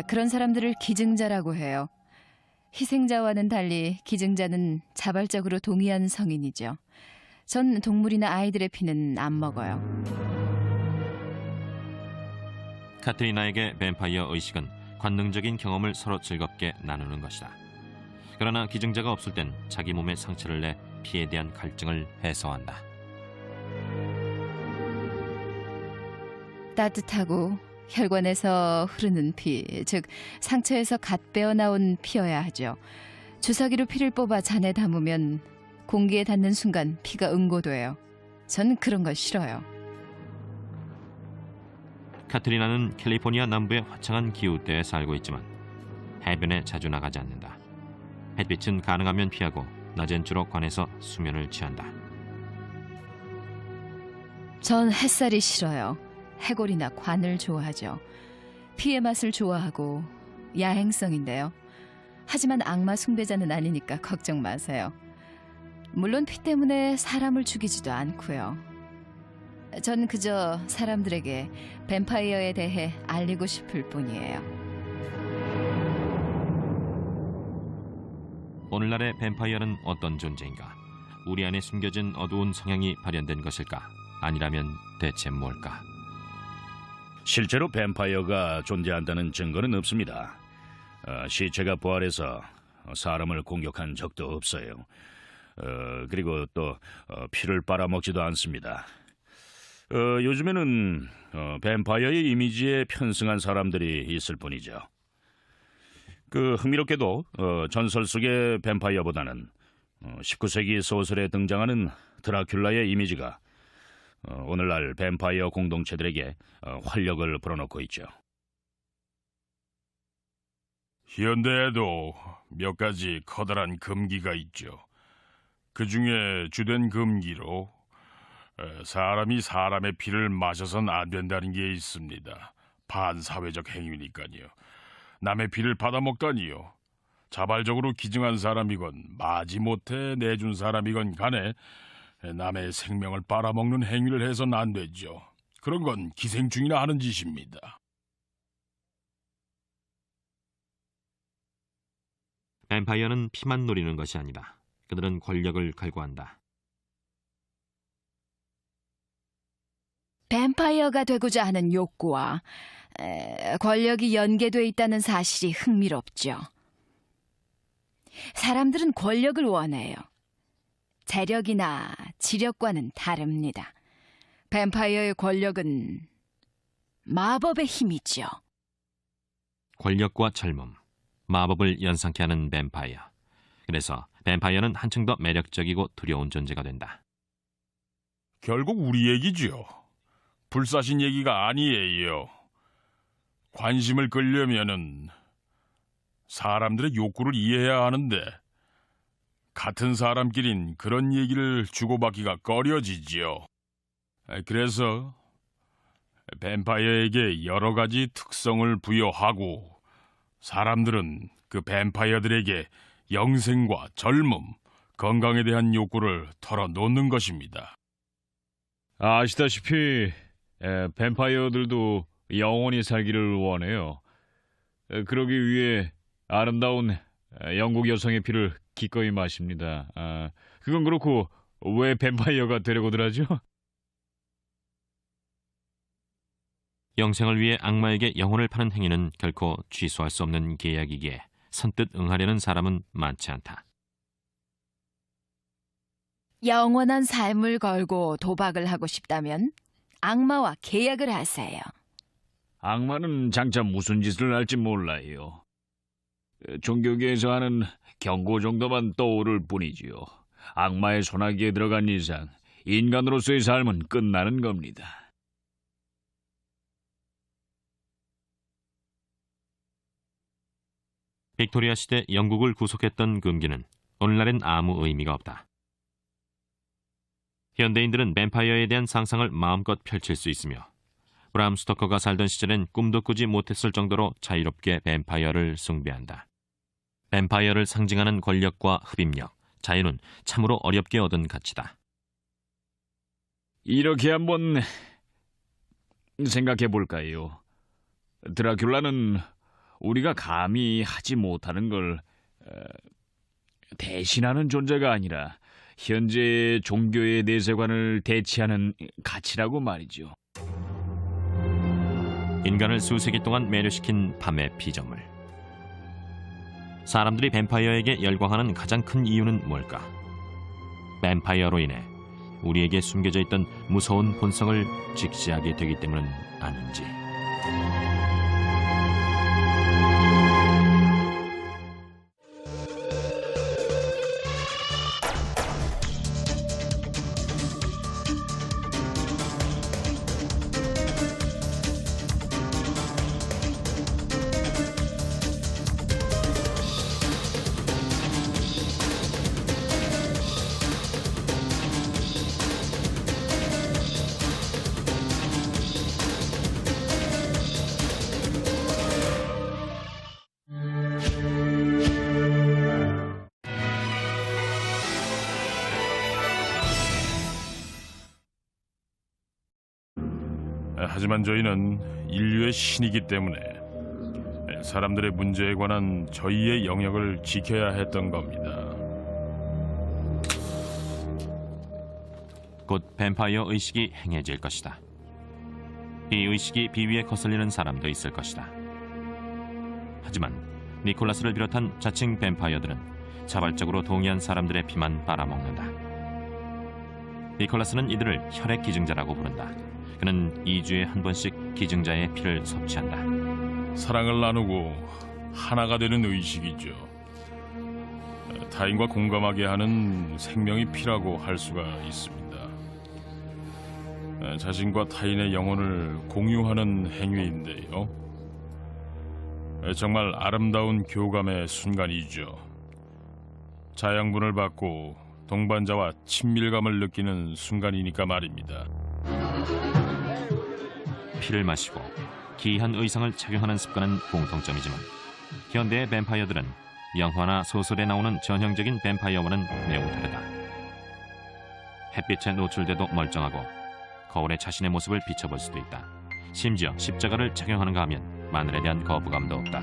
그런 사람들을 기증자라고 해요. 희생자와는 달리 기증자는 자발적으로 동의한 성인이죠. 전 동물이나 아이들의 피는 안 먹어요. 카트리나에게 뱀파이어 의식은 관능적인 경험을 서로 즐겁게 나누는 것이다. 그러나 기증자가 없을 땐 자기 몸에 상처를 내 피에 대한 갈증을 해소한다. 따뜻하고 혈관에서 흐르는 피, 즉 상처에서 갓 빼어나온 피여야 하죠. 주사기로 피를 뽑아 잔에 담으면 공기에 닿는 순간 피가 응고돼요. 전 그런 거 싫어요. 카트리나는 캘리포니아 남부의 화창한 기후대에 살고 있지만 해변에 자주 나가지 않는다. 햇빛은 가능하면 피하고 낮엔 주로 관에서 수면을 취한다. 전 햇살이 싫어요. 해골이나 관을 좋아하죠. 피의 맛을 좋아하고 야행성인데요. 하지만 악마 숭배자는 아니니까 걱정 마세요. 물론 피 때문에 사람을 죽이지도 않고요. 전 그저 사람들에게 뱀파이어에 대해 알리고 싶을 뿐이에요. 오늘날의 뱀파이어는 어떤 존재인가? 우리 안에 숨겨진 어두운 성향이 발현된 것일까? 아니라면 대체 뭘까? 실제로 뱀파이어가 존재한다는 증거는 없습니다. 시체가 부활해서 사람을 공격한 적도 없어요. 그리고 또 피를 빨아먹지도 않습니다. 요즘에는 뱀파이어의 이미지에 편승한 사람들이 있을 뿐이죠. 흥미롭게도 전설 속의 뱀파이어보다는 19세기 소설에 등장하는 드라큘라의 이미지가 오늘날 뱀파이어 공동체들에게 활력을 불어넣고 있죠. 현대에도 몇 가지 커다란 금기가 있죠. 그 중에 주된 금기로 사람이 사람의 피를 마셔선 안 된다는 게 있습니다. 반사회적 행위니까요. 남의 피를 받아먹다니요. 자발적으로 기증한 사람이건 마지못해 내준 사람이건 간에 남의 생명을 빨아먹는 행위를 해선 안 되죠. 그런 건 기생충이나 하는 짓입니다. 뱀파이어는 피만 노리는 것이 아니다. 그들은 권력을 갈구한다. 뱀파이어가 되고자 하는 욕구와 권력이 연계돼 있다는 사실이 흥미롭죠. 사람들은 권력을 원해요. 재력이나 지력과는 다릅니다. 뱀파이어의 권력은 마법의 힘이죠. 권력과 젊음, 마법을 연상케 하는 뱀파이어. 그래서 뱀파이어는 한층 더 매력적이고 두려운 존재가 된다. 결국 우리 얘기죠. 불사신 얘기가 아니에요. 관심을 끌려면은 사람들의 욕구를 이해해야 하는데 같은 사람끼린 그런 얘기를 주고받기가 꺼려지지요. 그래서 뱀파이어에게 여러 가지 특성을 부여하고 사람들은 그 뱀파이어들에게 영생과 젊음, 건강에 대한 욕구를 털어놓는 것입니다. 아시다시피 뱀파이어들도 영원히 살기를 원해요. 그러기 위해 아름다운 영국 여성의 피를 기꺼이 마십니다. 그건 그렇고 왜 뱀파이어가 되려고들 하죠? 영생을 위해 악마에게 영혼을 파는 행위는 결코 취소할 수 없는 계약이기에 선뜻 응하려는 사람은 많지 않다. 영원한 삶을 걸고 도박을 하고 싶다면 악마와 계약을 하세요. 악마는 장차 무슨 짓을 할지 몰라요. 종교계에서 하는 경고 정도만 떠오를 뿐이지요. 악마의 손아귀에 들어간 이상 인간으로서의 삶은 끝나는 겁니다. 빅토리아 시대 영국을 구속했던 금기는 오늘날엔 아무 의미가 없다. 현대인들은 뱀파이어에 대한 상상을 마음껏 펼칠 수 있으며 브람 스토커가 살던 시절엔 꿈도 꾸지 못했을 정도로 자유롭게 뱀파이어를 숭배한다. 뱀파이어를 상징하는 권력과 흡입력, 자유는 참으로 어렵게 얻은 가치다. 이렇게 한번 생각해 볼까요? 드라큘라는 우리가 감히 하지 못하는 걸 대신하는 존재가 아니라 현재의 종교의 내세관을 대체하는 가치라고 말이죠. 인간을 수세기 동안 매료시킨 밤의 피조물. 사람들이 뱀파이어에게 열광하는 가장 큰 이유는 뭘까? 뱀파이어로 인해 우리에게 숨겨져 있던 무서운 본성을 직시하게 되기 때문은 아닌지. 하지만 저희는 인류의 신이기 때문에 사람들의 문제에 관한 저희의 영역을 지켜야 했던 겁니다. 곧 뱀파이어 의식이 행해질 것이다. 이 의식이 비위에 거슬리는 사람도 있을 것이다. 하지만 니콜라스를 비롯한 자칭 뱀파이어들은 자발적으로 동의한 사람들의 피만 빨아먹는다. 니콜라스는 이들을 혈액 기증자라고 부른다. 그는 2주에 한 번씩 기증자의 피를 섭취한다. 사랑을 나누고 하나가 되는 의식이죠. 타인과 공감하게 하는 생명이 피라고 할 수가 있습니다. 자신과 타인의 영혼을 공유하는 행위인데요. 정말 아름다운 교감의 순간이죠. 자양분을 받고 동반자와 친밀감을 느끼는 순간이니까 말입니다. 피를 마시고 기이한 의상을 착용하는 습관은 공통점이지만 현대의 뱀파이어들은 영화나 소설에 나오는 전형적인 뱀파이어와는 매우 다르다. 햇빛에 노출돼도 멀쩡하고 거울에 자신의 모습을 비춰볼 수도 있다. 심지어 십자가를 착용하는가 하면 마늘에 대한 거부감도 없다.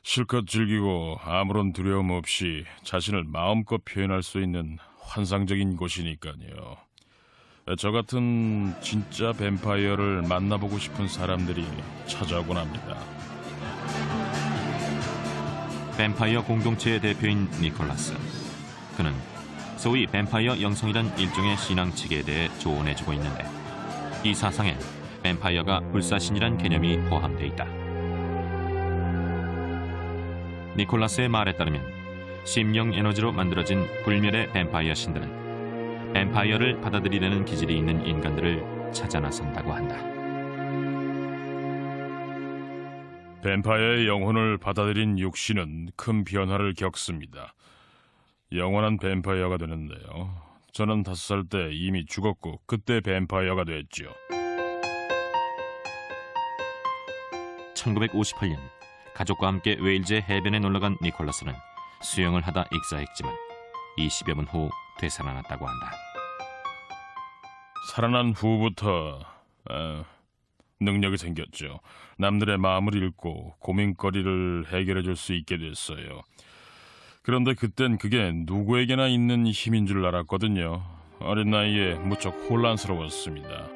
실컷 즐기고 아무런 두려움 없이 자신을 마음껏 표현할 수 있는 환상적인 곳이니까요. 저 같은 진짜 뱀파이어를 만나보고 싶은 사람들이 찾아오곤 합니다. 뱀파이어 공동체의 대표인 니콜라스. 그는 소위 뱀파이어 영성이란 일종의 신앙 체계에 대해 조언해주고 있는데 이 사상에 뱀파이어가 불사신이란 개념이 포함되어 있다. 니콜라스의 말에 따르면 심령 에너지로 만들어진 불멸의 뱀파이어 신들은 뱀파이어를 받아들이려는 기질이 있는 인간들을 찾아 나선다고 한다. 뱀파이어의 영혼을 받아들인 육신은 큰 변화를 겪습니다. 영원한 뱀파이어가 되는데요. 저는 5살 때 이미 죽었고 그때 뱀파이어가 됐죠. 1958년 가족과 함께 웨일즈의 해변에 놀러간 니콜라스는 수영을 하다 익사했지만 20여 분 후 되살아났다고 한다. 살아난 후부터 능력이 생겼죠. 남들의 마음을 읽고 고민거리를 해결해 줄 수 있게 됐어요. 그런데 그땐 그게 누구에게나 있는 힘인 줄 알았거든요. 어린 나이에 무척 혼란스러웠습니다.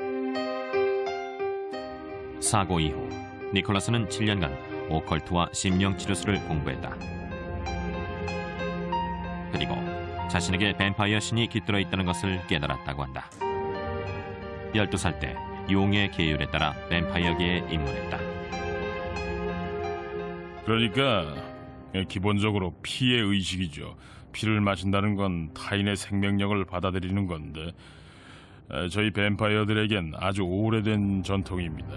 사고 이후 니콜라스는 7년간 오컬트와 심령치료술을 공부했다. 그리고 자신에게 뱀파이어 신이 깃들어 있다는 것을 깨달았다고 한다. 12살 때 용의 계율에 따라 뱀파이어계에 입문했다. 그러니까 기본적으로 피의 의식이죠. 피를 마신다는 건 타인의 생명력을 받아들이는 건데 저희 뱀파이어들에겐 아주 오래된 전통입니다.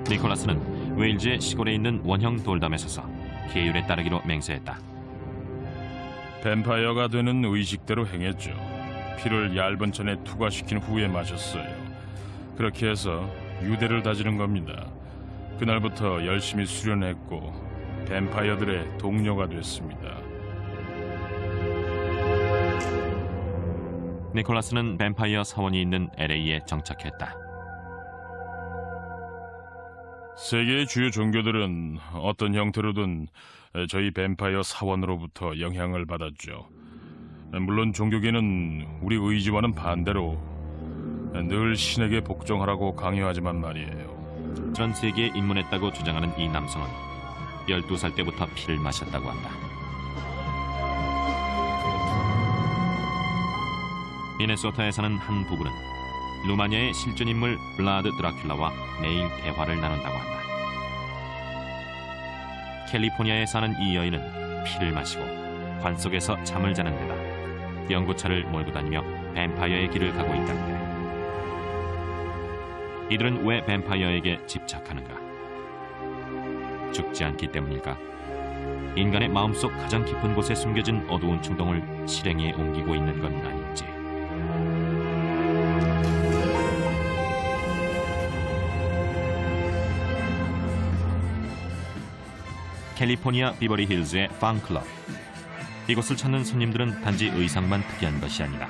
니콜라스는 웨일즈의 시골에 있는 원형 돌담에 서서 계율에 따르기로 맹세했다. 뱀파이어가 되는 의식대로 행했죠. 피를 얇은 천에 투과시킨 후에 마셨어요. 그렇게 해서 유대를 다지는 겁니다. 그날부터 열심히 수련했고 뱀파이어들의 동료가 됐습니다. 니콜라스는 뱀파이어 사원이 있는 LA에 정착했다. 세계의 주요 종교들은 어떤 형태로든 저희 뱀파이어 사원으로부터 영향을 받았죠. 물론 종교계는 우리 의지와는 반대로 늘 신에게 복종하라고 강요하지만 말이에요. 전 세계에 입문했다고 주장하는 이 남성은 12살 때부터 피를 마셨다고 한다. 미네소타에 사는 한 부부는 루마니아의 실존 인물 블라드 드라큘라와 매일 대화를 나눈다고 한다. 캘리포니아에 사는 이 여인은 피를 마시고 관 속에서 잠을 자는 데다 연구차를 몰고 다니며 뱀파이어의 길을 가고 있다는데 이들은 왜 뱀파이어에게 집착하는가? 죽지 않기 때문일까? 인간의 마음속 가장 깊은 곳에 숨겨진 어두운 충동을 실행에 옮기고 있는 건 아닌지. 캘리포니아 비버리 힐즈의 팡클럽. 이곳을 찾는 손님들은 단지 의상만 특이한 것이 아니다.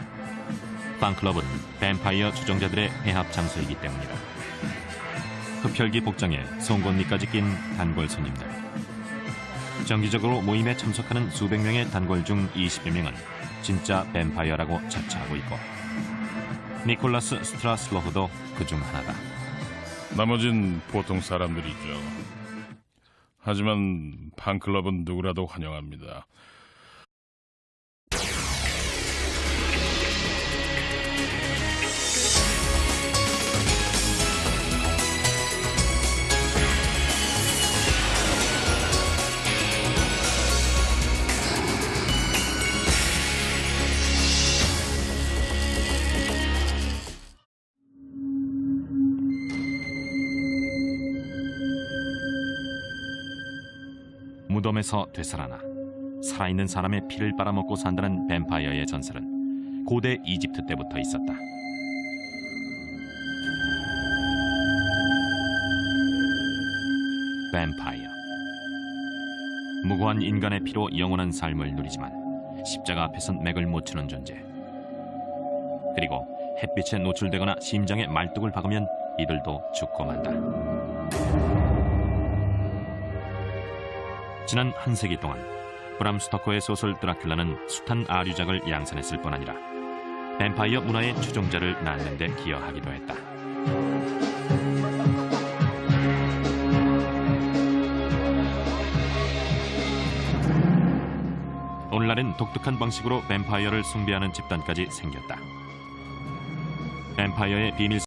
팡클럽은 뱀파이어 추종자들의 회합 장소이기 때문이다. 흡혈귀 복장에 송곳니까지 낀 단골 손님들. 정기적으로 모임에 참석하는 수백 명의 단골 중 20여 명은 진짜 뱀파이어라고 자처하고 있고 니콜라스 스트라슬로흐도 그중 하나다. 나머진 보통 사람들이죠. 하지만 팡클럽은 누구라도 환영합니다. 무덤에서 되살아나 살아있는 사람의 피를 빨아먹고 산다는 뱀파이어의 전설은 고대 이집트 때부터 있었다. 뱀파이어. 무고한 인간의 피로 영원한 삶을 누리지만 십자가 앞에선 맥을 못 추는 존재. 그리고 햇빛에 노출되거나 심장에 말뚝을 박으면 이들도 죽고 만다. 지난 한 세기 동안 브람 스토커의 소설 드라큘라는 숱한 아류작을 양산했을 뿐 아니라 뱀파이어 문화의 추종자를 낳는 데 기여하기도 했다. 오늘날은 독특한 방식으로 뱀파이어를 숭배하는 집단까지 생겼다. 뱀파이어의 비밀